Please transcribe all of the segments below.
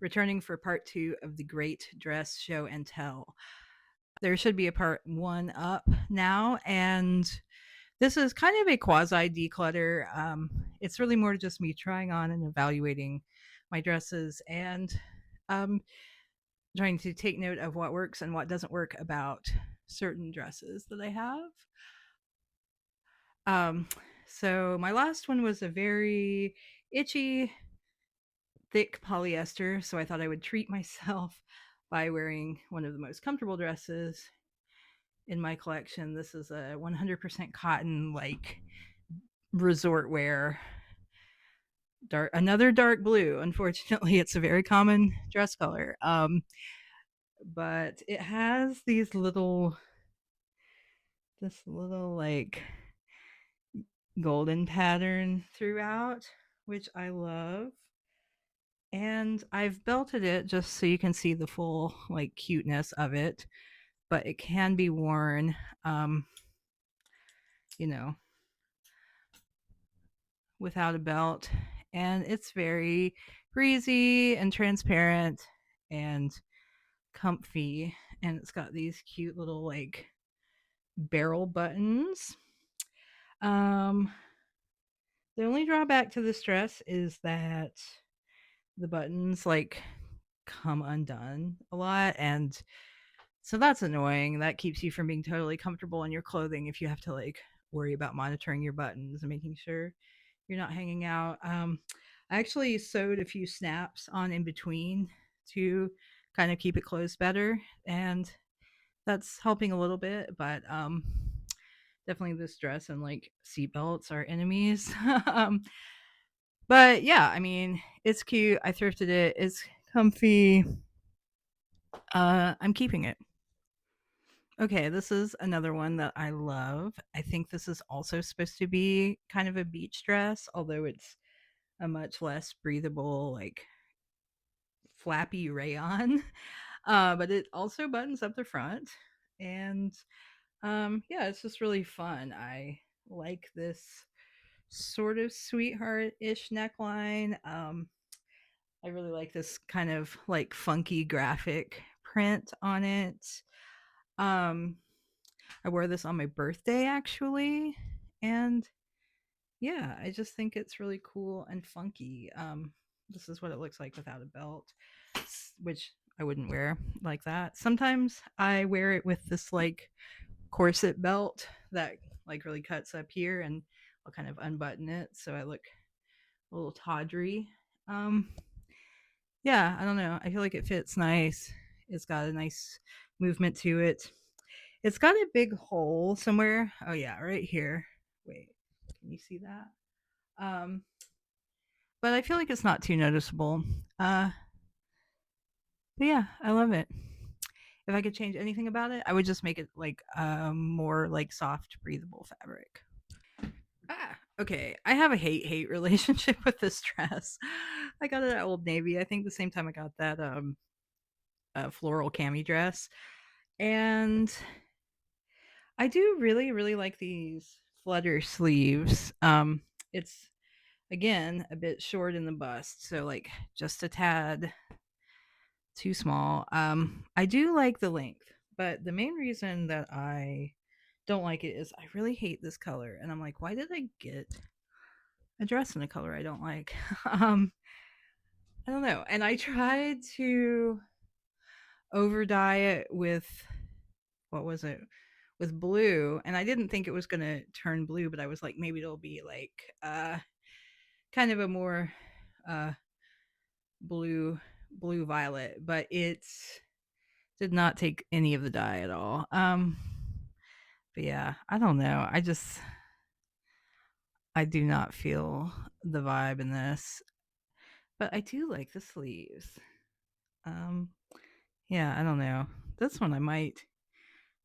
returning for part 2 of the Great Dress Show and Tell. There should be a part 1 up now, and this is kind of a quasi declutter. It's really more just me trying on and evaluating my dresses and um, trying to take note of what works and what doesn't work about certain dresses that I have. Um, so my last one was a very itchy, thick polyester, so I thought I would treat myself by wearing one of the most comfortable dresses in my collection. This is a 100% cotton, like resort wear, another dark blue. Unfortunately, it's a very common dress color. But it has this little like golden pattern throughout, which I love. And I've belted it just so you can see the full like cuteness of it, but it can be worn, um, you know, without a belt. And it's very breezy and transparent and comfy. And it's got these cute little like barrel buttons. Um, the only drawback to this dress is that the buttons like come undone a lot, and so that's annoying. That keeps you from being totally comfortable in your clothing if you have to like worry about monitoring your buttons and making sure you're not hanging out. I actually sewed a few snaps on in between to kind of keep it closed better, and that's helping a little bit. But definitely this dress and like seatbelts are enemies. But yeah, I mean, it's cute. I thrifted it. It's comfy. I'm keeping it. Okay, this is another one that I love. I think this is also supposed to be kind of a beach dress, although it's a much less breathable, like flappy rayon. But it also buttons up the front. And yeah, it's just really fun. I like this sort of sweetheart ish neckline. I really like this kind of like funky graphic print on it. Um, I wore this on my birthday actually, and yeah, I just think it's really cool and funky. This is what it looks like without a belt, which I wouldn't wear like that. Sometimes I wear it with this like corset belt that like really cuts up here, and I'll kind of unbutton it so I look a little tawdry. Um, yeah, I don't know. I feel like it fits nice. It's got a nice movement to it. It's got a big hole somewhere. Oh yeah, right here. Wait, can you see that? Um, but I feel like it's not too noticeable. Uh, but yeah, I love it. If I could change anything about it, I would just make it like more like soft, breathable fabric. Okay. I have a hate relationship with this dress. I got it at Old Navy. I think the same time I got that floral cami dress, and I do really like these flutter sleeves. It's again a bit short in the bust, so like just a tad too small. I do like the length, but the main reason that I don't like it is I really hate this color, and I'm like, why did I get a dress in a color I don't like? um, I don't know. And I tried to over dye it with what was it? With blue, and I didn't think it was gonna turn blue, but I was like, maybe it'll be like kind of a more uh blue violet, but it's did not take any of the dye at all. But yeah, I don't know. I do not feel the vibe in this, but I do like the sleeves. Um, yeah, I don't know. This one I might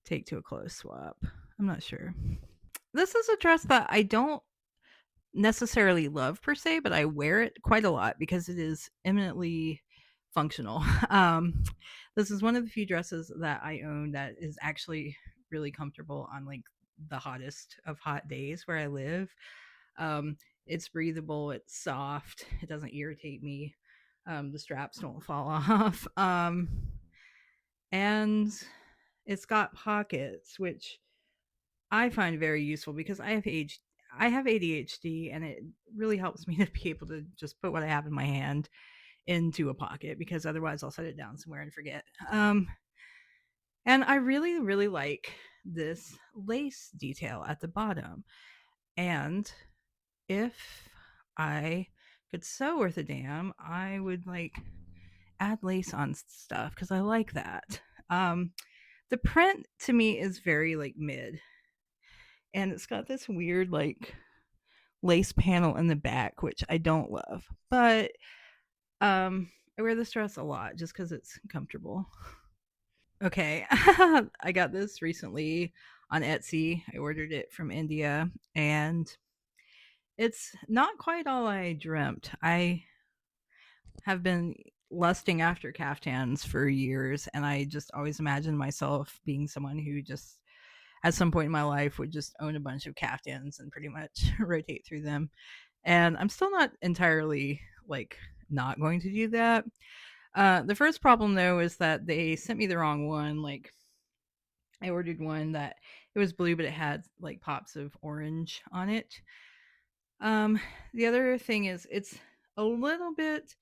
take to a clothes swap. I'm not sure. This is a dress that I don't necessarily love per se, but I wear it quite a lot because it is eminently functional. Um, this is one of the few dresses that I own that is actually really comfortable on like the hottest of hot days where I live. It's breathable, it's soft, it doesn't irritate me. The straps don't fall off. And it's got pockets, which I find very useful because I have ADHD, and it really helps me to be able to just put what I have in my hand into a pocket, because otherwise I'll set it down somewhere and forget. And I really, really like this lace detail at the bottom. And if I could sew worth a damn, I would like add lace on stuff because I like that. Um, the print to me is very like mid, and it's got this weird like lace panel in the back, which I don't love. But I wear this dress a lot just because it's comfortable. Okay, I got this recently on Etsy. I ordered it from India, and it's not quite all I dreamt. I have been lusting after caftans for years, and I just always imagined myself being someone who just at some point in my life would just own a bunch of caftans and pretty much rotate through them. And I'm still not entirely like not going to do that. The first problem though is that they sent me the wrong one. Like I ordered one that it was blue, but it had like pops of orange on it. Um, the other thing is it's a little bit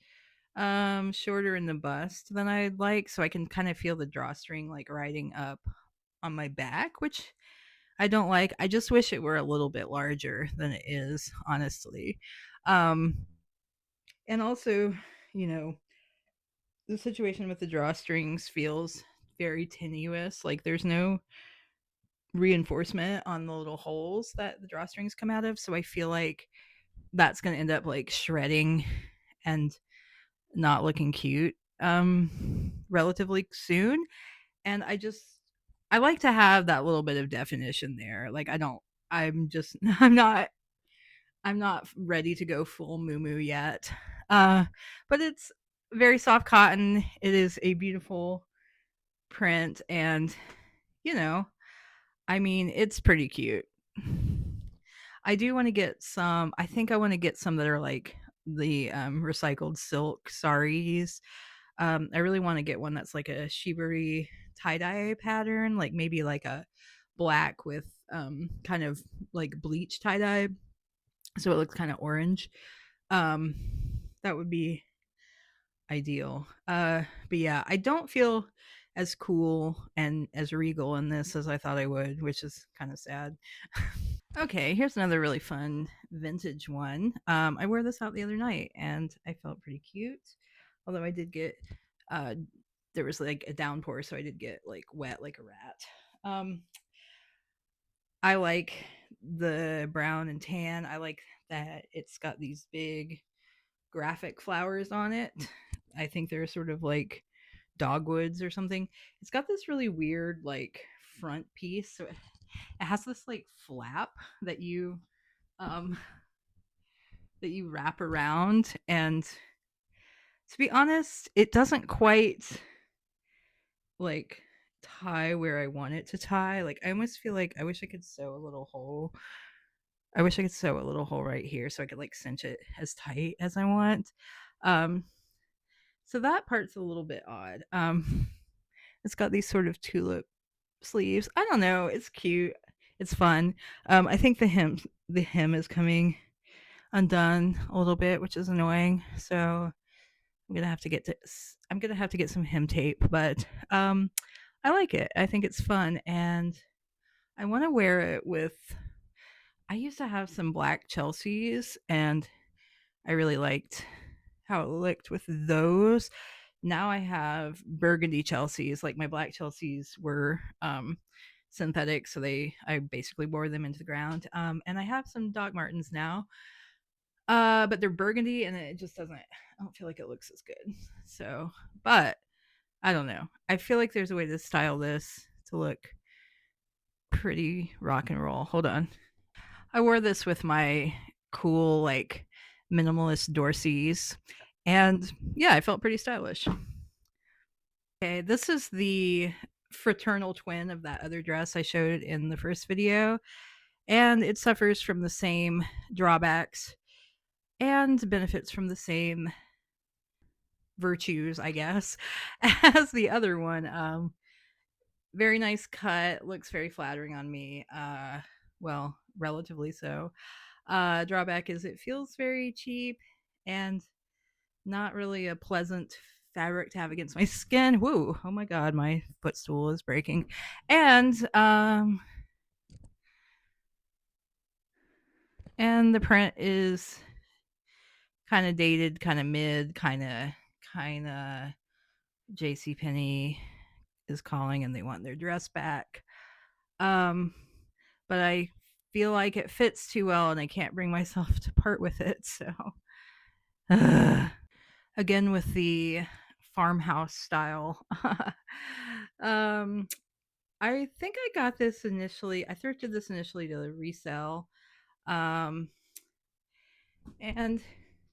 shorter in the bust than I'd like, so I can kind of feel the drawstring like riding up on my back, which I don't like. I just wish it were a little bit larger than it is, honestly. Um, and also, you know, the situation with the drawstrings feels very tenuous. Like there's no reinforcement on the little holes that the drawstrings come out of, so I feel like that's going to end up like shredding and not looking cute relatively soon. And I like to have that little bit of definition there. Like I'm just I'm not ready to go full moo yet. But it's very soft cotton. It is a beautiful print, and you know, I mean, it's pretty cute. I do want to get some. I think I want to get some that are like the recycled silk saris. I really want to get one that's like a shibari tie dye pattern, like maybe like a black with kind of like bleach tie dye, so it looks kind of orange. Um, that would be ideal. But yeah, I don't feel as cool and as regal in this as I thought I would, which is kind of sad. Okay, here's another really fun vintage one. I wore this out the other night and I felt pretty cute. Although I did get uh there was like a downpour, so I did get like wet like a rat. I like the brown and tan. I like that it's got these big graphic flowers on it. I think they're sort of like dogwoods or something. It's got this really weird like front piece. So it has this like flap that um you wrap around, and to be honest, it doesn't quite like tie where I want it to tie. Like I almost feel like I wish I could sew a little hole. I wish I could sew a little hole right here so I could like cinch it as tight as I want. Um so that part's a little bit odd. It's got these sort of tulip sleeves. I don't know, it's cute. It's fun. I think the hem is coming undone a little bit, which is annoying. So I'm gonna have to get some hem tape, but I like it. I think it's fun, and I want to wear it with. I used to have some black Chelseas, and I really liked how it looked with those. Now I have burgundy Chelseas. Like my black Chelseas were synthetic, so I basically wore them into the ground. And I have some Doc Martens now, but they're burgundy, and it just doesn't. I don't feel like it looks as good. So, but I don't know. I feel like there's a way to style this to look pretty rock and roll. Hold on. I wore this with my cool like minimalist Dorseys, and yeah, I felt pretty stylish. Okay, this is the fraternal twin of that other dress I showed in the first video, and it suffers from the same drawbacks and benefits from the same virtues, I guess, as the other one. Very nice cut, looks very flattering on me. Well, relatively so. Drawback is it feels very cheap and not really a pleasant fabric to have against my skin. Woo! Oh my god, my footstool is breaking. And the print is kind of dated, kind of mid, kind of JC Penney is calling and they want their dress back. Um but I feel like it fits too well and I can't bring myself to part with it. So again with the farmhouse style. um I think I got this initially. I thrifted this initially to resell. Um and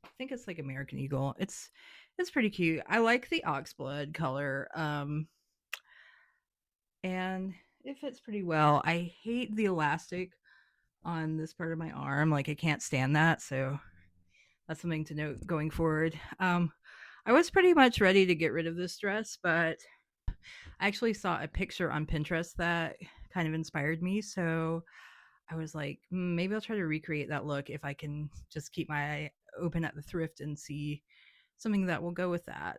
I think it's like American Eagle. It's pretty cute. I like the oxblood color. And it fits pretty well. I hate the elastic on this part of my arm. Like I can't stand that, so that's something to note going forward. I was pretty much ready to get rid of this dress, but I actually saw a picture on Pinterest that kind of inspired me. So I was like, maybe I'll try to recreate that look if I can just keep my eye open at the thrift and see something that will go with that.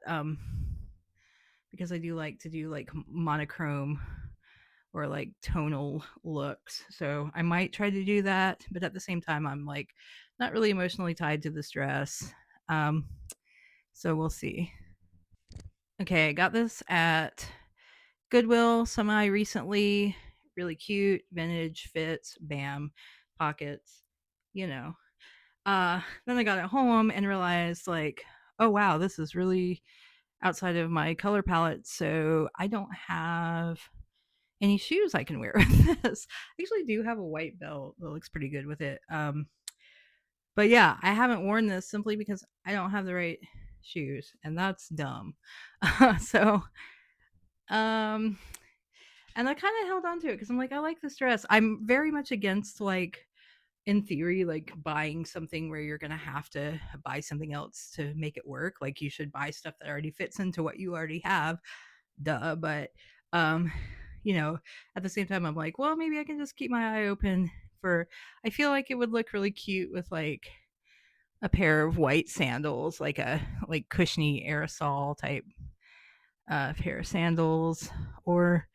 Because I do like to do like monochrome or like tonal looks. So I might try to do that, but at the same time, I'm like not really emotionally tied to this dress. Um, so we'll see. Okay, I got this at Goodwill semi recently. Really cute, vintage, fits, bam, pockets, you know. Then I got it home and realized like, oh wow, this is really outside of my color palette. So I don't have any shoes I can wear with this. I actually do have a white belt that looks pretty good with it. But yeah, I haven't worn this simply because I don't have the right shoes, and that's dumb. So, um, and I kind of held on to it because I'm like, I like this dress. I'm very much against like, in theory, like buying something where you're gonna have to buy something else to make it work. Like you should buy stuff that already fits into what you already have. Duh. But um, you know, at the same time, I'm like, well, maybe I can just keep my eye open for. I feel like it would look really cute with like a pair of white sandals, like a like cushiony aerosol type pair of sandals. Or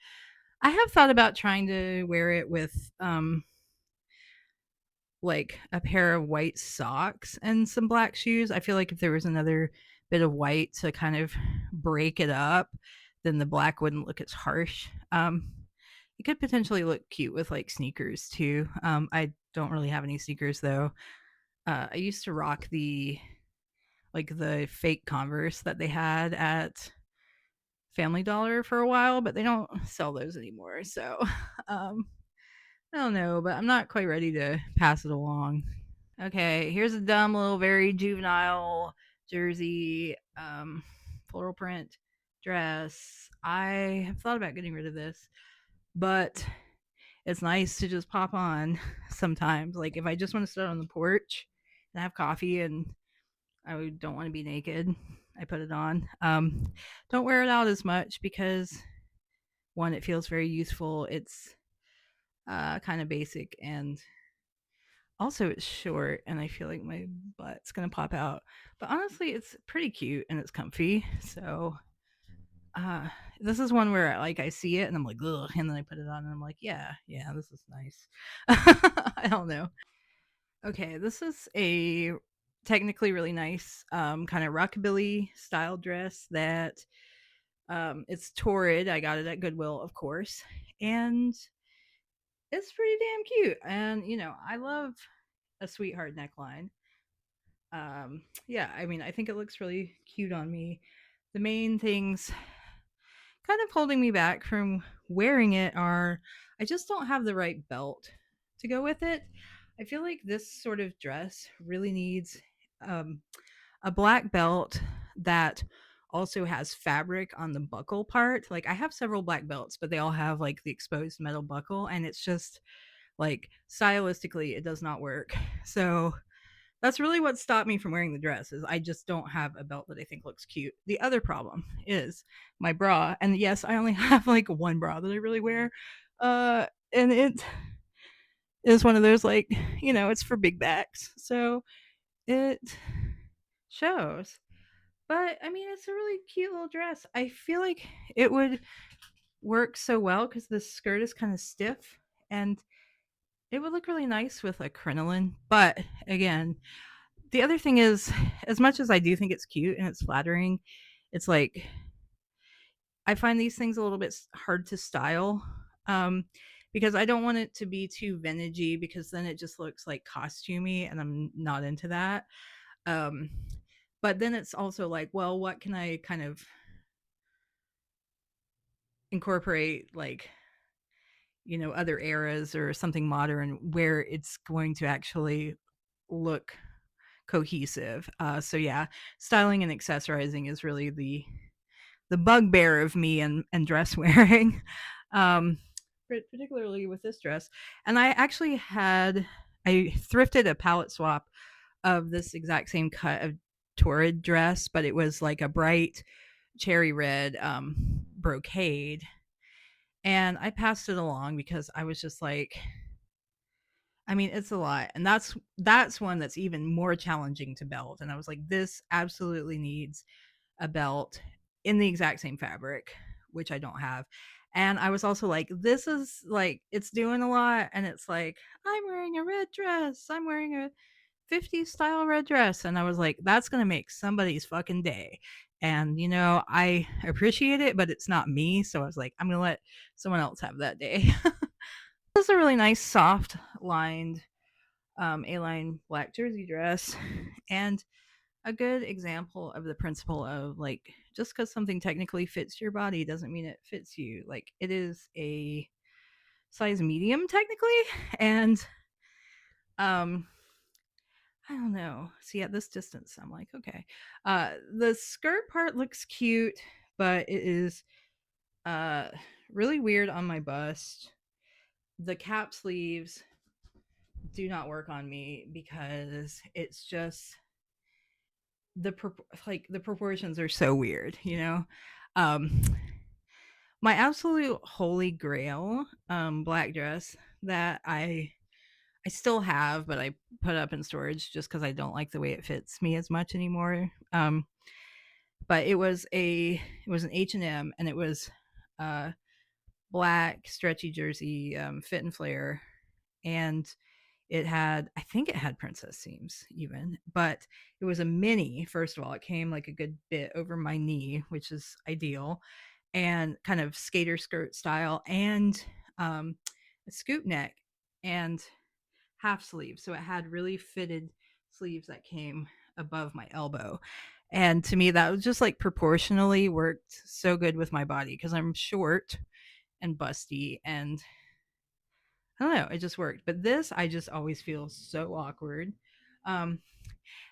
I have thought about trying to wear it with like a pair of white socks and some black shoes. I feel like if there was another bit of white to kind of break it up, then the black wouldn't look as harsh. It could potentially look cute with like sneakers too. I don't really have any sneakers though. I used to rock the fake Converse that they had at Family Dollar for a while, but they don't sell those anymore. So um, I don't know, but I'm not quite ready to pass it along. Okay, here's a dumb little, very juvenile jersey, floral print dress. I have thought about getting rid of this, but it's nice to just pop on sometimes. Like if I just want to sit on the porch and have coffee and I don't want to be naked, I put it on. Don't wear it out as much because one, it feels very useful. It's kind of basic and also it's short and I feel like my butt's gonna pop out. But honestly, it's pretty cute and it's comfy. So uh this is one where like I see it and I'm like, ugh, and then I put it on and I'm like, yeah, yeah, this is nice. I don't know. Okay, this is a technically really nice kind of rockabilly style dress that it's Torrid. I got it at Goodwill, of course. And it's pretty damn cute. And I love a sweetheart neckline. Yeah, I mean, I think it looks really cute on me. The main things kind of holding me back from wearing it are I just don't have the right belt to go with it. I feel like this sort of dress really needs um, a black belt that also has fabric on the buckle part. Like I have several black belts, but they all have like the exposed metal buckle, and it's just like stylistically, it does not work. So That's really what stopped me from wearing the dress is I just don't have a belt that I think looks cute. The other problem is my bra, and yes, I only have like one bra that I really wear. And it is one of those like, it's for big backs. So it shows. But I mean, it's a really cute little dress. I feel like it would work so well because the skirt is kind of stiff and it would look really nice with a crinoline. But again, the other thing is, as much as I do think it's cute and it's flattering, it's like I find these things a little bit hard to style. Um, because I don't want it to be too vintagey because then it just looks like costumey and I'm not into that. Um, but then it's also like, well, what can I kind of incorporate like, other eras or something modern where it's going to actually look cohesive. So yeah, styling and accessorizing is really the bugbear of me and dress wearing. Um, particularly with this dress. And I thrifted a palette swap of this exact same cut of Torrid dress, but it was like a bright cherry red brocade. And I passed it along because I was just like, I mean, it's a lot. And that's one that's even more challenging to belt. And I was like, this absolutely needs a belt in the exact same fabric, which I don't have. And I was also like, this is like, it's doing a lot. And it's like, I'm wearing a red dress. I'm wearing a 50s style red dress. And I was like, that's going to make somebody's fucking day. And, I appreciate it, but it's not me. So I was like, I'm going to let someone else have that day. This is a really nice, soft lined, A-line black jersey dress. And a good example of the principle of like just because something technically fits your body doesn't mean it fits you. Like it is a size medium technically, and um I don't know. See at this distance I'm like, okay. The skirt part looks cute, but it is uh really weird on my bust. The cap sleeves do not work on me because it's just the proportions are so weird. um my absolute holy grail black dress that I still have, but I put up in storage just because I don't like the way it fits me as much anymore. But it was an H&M, and it was uh black stretchy jersey, fit and flare, and I think it had princess seams even, but it was a mini. First of all, it came like a good bit over my knee, which is ideal, and kind of skater skirt style, and um, a scoop neck and half sleeve. So it had really fitted sleeves that came above my elbow. And to me, that was just like proportionally worked so good with my body because I'm short and busty, and I don't know, it just worked. But this, I just always feel so awkward. Um,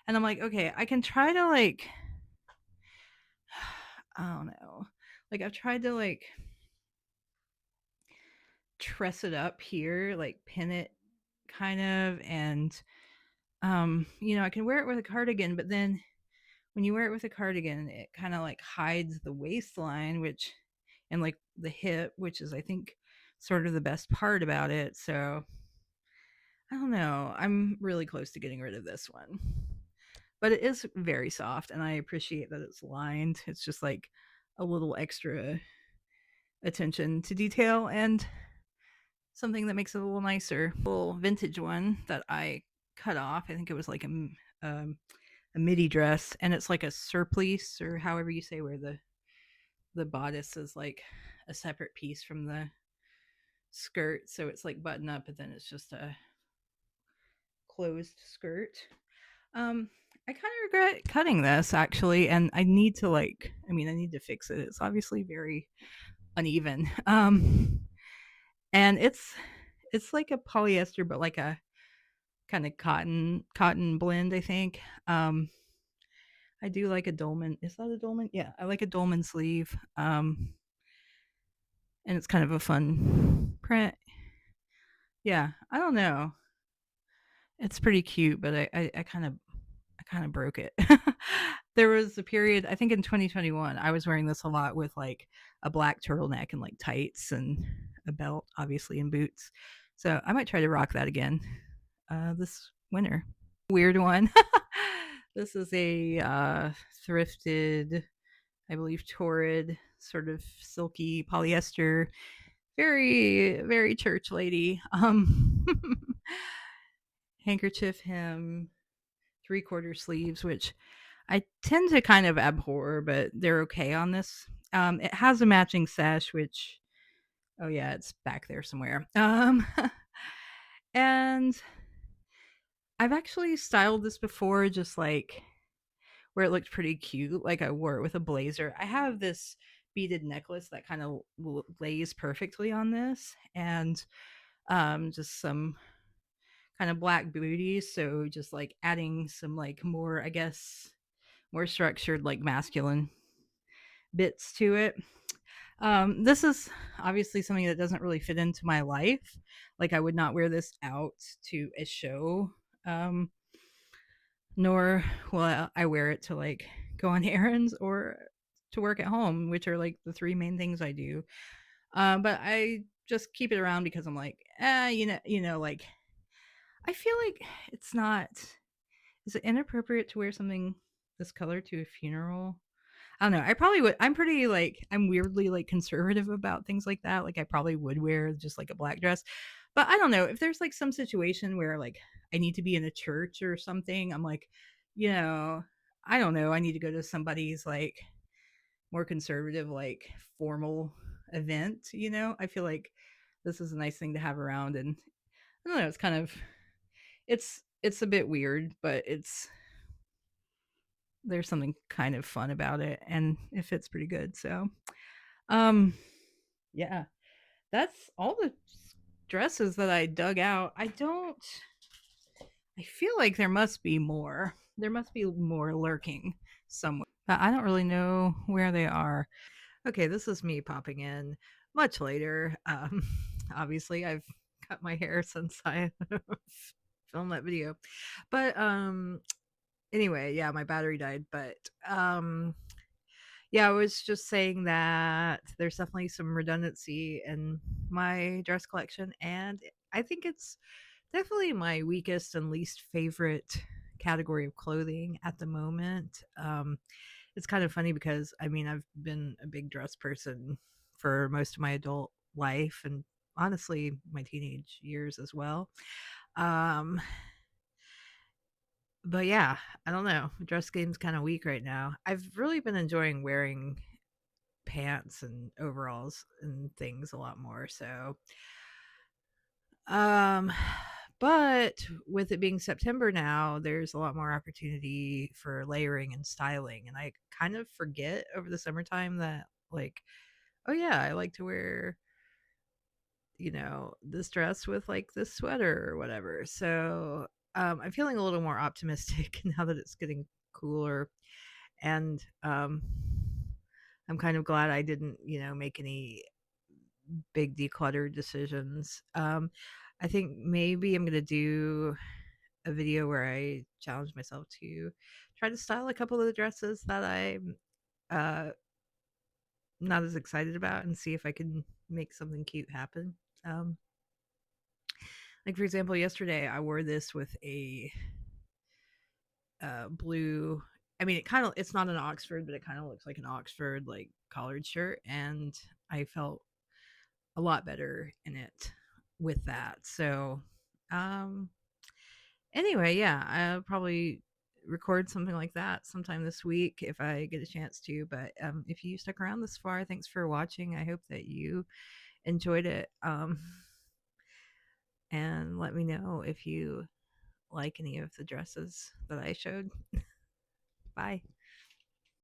and I'm like, okay, I can try to like, I don't know, like I've tried to like tress it up here, like pin it kind of, and I can wear it with a cardigan, but then when you wear it with a cardigan, it kind of like hides the waistline, which and like the hip, which is I think sort of the best part about it. So I don't know. I'm really close to getting rid of this one. But it is very soft and I appreciate that it's lined. It's just like a little extra attention to detail and something that makes it a little nicer. A little vintage one that I cut off. I think it was like a midi dress, and it's like a surplice or however you say where the bodice is like a separate piece from the skirt, so it's like button up, but then it's just a closed skirt. I kind of regret cutting this actually, and I need to I need to fix it. It's obviously very uneven. And it's like a polyester, but like a kind of cotton blend, I think. I do like a dolman. Is that a dolman? Yeah, I like a dolman sleeve. And it's kind of a fun print. Yeah, I don't know. It's pretty cute, but I kind of broke it. There was a period, I think in 2021, I was wearing this a lot with like a black turtleneck and like tights and a belt, obviously, and boots. So I might try to rock that again this winter. Weird one. This is a thrifted, I believe, Torrid, sort of silky polyester, very, very church lady. Handkerchief hem, 3/4 sleeves, which I tend to kind of abhor, but they're okay on this. It has a matching sash, which, oh yeah, it's back there somewhere. And I've actually styled this before, just like where it looked pretty cute. Like I wore it with a blazer. I have this beaded necklace that kind of lays perfectly on this, and just some kind of black booties. So just like adding some like more, I guess, more structured, like masculine bits to it. This is obviously something that doesn't really fit into my life. Like I would not wear this out to a show, um, nor will I wear it to like go on errands or to work at home, which are like the three main things I do. But I just keep it around because I'm like, like I feel like it's not. Is it inappropriate to wear something this color to a funeral? I don't know. I probably would. I'm pretty like I'm weirdly like conservative about things like that. Like I probably would wear just like a black dress. But I don't know if there's like some situation where like I need to be in a church or something. I'm like, you know, I don't know. I need to go to somebody's like more conservative, like formal event, I feel like this is a nice thing to have around, and I don't know, it's kind of it's a bit weird, but it's there's something kind of fun about it and it fits pretty good. So, um yeah, that's all the dresses that I dug out. I feel like there must be more. There must be more lurking somewhere, but I don't really know where they are. Okay, this is me popping in much later. Obviously, I've cut my hair since I filmed that video. But anyway, yeah, my battery died, but yeah, I was just saying that there's definitely some redundancy in my dress collection, and I think it's definitely my weakest and least favorite category of clothing at the moment. It's kind of funny because I mean, I've been a big dress person for most of my adult life and honestly my teenage years as well. Um, but yeah, I don't know. Dress game's kind of weak right now. I've really been enjoying wearing pants and overalls and things a lot more. So, um, but with it being September now, there's a lot more opportunity for layering and styling. And I kind of forget over the summertime that, like, oh yeah, I like to wear, this dress with like this sweater or whatever. So I'm feeling a little more optimistic now that it's getting cooler. And I'm kind of glad I didn't, make any big decluttered decisions. I think maybe I'm going to do a video where I challenge myself to try to style a couple of the dresses that I'm uh, not as excited about and see if I can make something cute happen. Um, like for example, yesterday I wore this with a blue. I mean, it's not an Oxford, but it kind of looks like an Oxford like collared shirt, and I felt a lot better in it with that. So, um, anyway, yeah, I'll probably record something like that sometime this week if I get a chance to. But if you stuck around this far, thanks for watching. I hope that you enjoyed it. And let me know if you like any of the dresses that I showed. Bye.